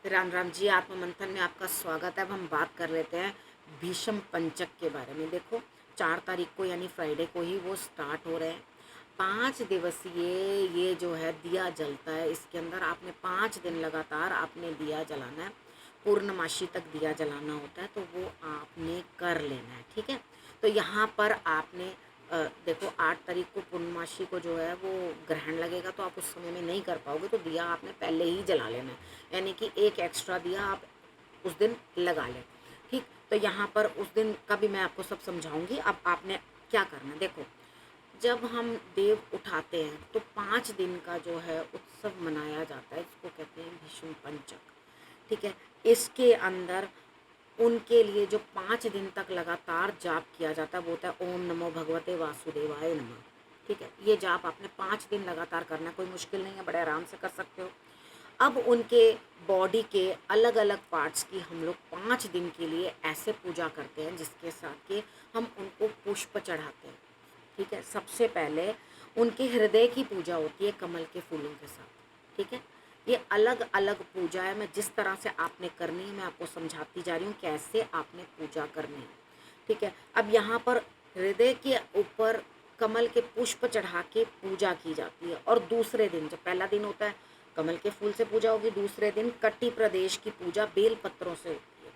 राम राम जी। आत्ममंथन में आपका स्वागत है। अब हम बात कर लेते हैं भीष्म पंचक के बारे में। देखो 4 तारीख को यानी फ्राइडे को ही वो स्टार्ट हो रहे हैं। 5 दिवसीय ये जो है दिया जलता है। इसके अंदर आपने 5 दिन लगातार आपने दिया जलाना है। पूर्णमासी तक दिया जलाना होता है, तो वो आपने कर लेना है। ठीक है, तो यहाँ पर आपने देखो 8 तारीख को पूर्णमासी को जो है वो ग्रहण लगेगा, तो आप उस समय में नहीं कर पाओगे, तो दिया आपने पहले ही जला लेना है। यानी कि एक एक्स्ट्रा दिया आप उस दिन लगा लें। ठीक, तो यहाँ पर उस दिन का भी मैं आपको सब समझाऊंगी। अब आपने क्या करना है, देखो जब हम देव उठाते हैं तो 5 दिन का जो है उत्सव मनाया जाता है। इसको कहते हैं भीष्म पंचक। ठीक है, इसके अंदर उनके लिए जो 5 दिन तक लगातार जाप किया जाता है वो होता है ओम नमो भगवते वासुदेवाय नमः। ठीक है, ये जाप आपने 5 दिन लगातार करना है, कोई मुश्किल नहीं है, बड़े आराम से कर सकते हो। अब उनके बॉडी के अलग अलग पार्ट्स की हम लोग 5 दिन के लिए ऐसे पूजा करते हैं जिसके साथ कि हम उनको पुष्प चढ़ाते हैं। ठीक है, सबसे पहले उनके हृदय की पूजा होती है कमल के फूलों के साथ। ठीक है, ये अलग अलग पूजा है। मैं जिस तरह से आपने करनी है मैं आपको समझाती जा रही हूँ कैसे आपने पूजा करनी है। ठीक है, अब यहाँ पर हृदय के ऊपर कमल के पुष्प चढ़ा के पूजा की जाती है। और दूसरे दिन, जब पहला दिन होता है कमल के फूल से पूजा होगी, दूसरे दिन कटी प्रदेश की पूजा बेल पत्रों से होती है।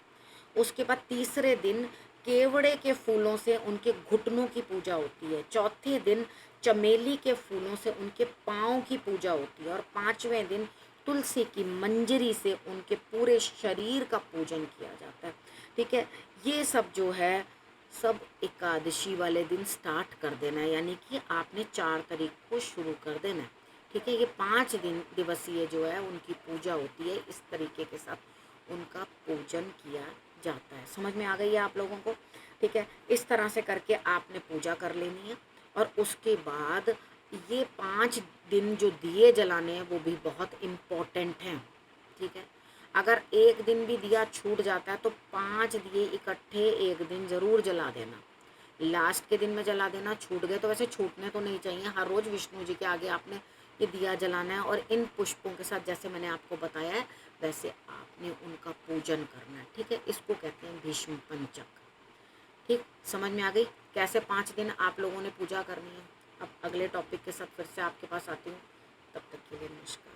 उसके बाद तीसरे दिन केवड़े के फूलों से उनके घुटनों की पूजा होती है। चौथे दिन चमेली के फूलों से उनके पाँव की पूजा होती है। और 5वें दिन तुलसी की मंजरी से उनके पूरे शरीर का पूजन किया जाता है। ठीक है, ये सब जो है सब एकादशी वाले दिन स्टार्ट कर देना है, यानी कि आपने 4 तारीख को शुरू कर देना है। ठीक है, ये 5 दिन दिवसीय जो है उनकी पूजा होती है। इस तरीके के साथ उनका पूजन किया जाता है। समझ में आ गई है आप लोगों को? ठीक है, इस तरह से करके आपने पूजा कर लेनी है। और उसके बाद ये 5 दिन जो दिए जलाने हैं वो भी बहुत इम्पोर्टेंट हैं। ठीक है, अगर एक दिन भी दिया छूट जाता है तो 5 दिए इकट्ठे एक दिन ज़रूर जला देना। लास्ट के दिन में जला देना, छूट गए तो वैसे छूटने तो नहीं चाहिए। हर रोज़ विष्णु जी के आगे आपने ये दिया जलाना है और इन पुष्पों के साथ जैसे मैंने आपको बताया है वैसे आपने उनका पूजन करना है। ठीक है, इसको कहते हैं भीष्म पंचक। ठीक, समझ में आ गई कैसे 5 दिन आप लोगों ने पूजा करनी है। अब अगले टॉपिक के साथ फिर से आपके पास आती हूँ, तब तक के लिए नमस्कार।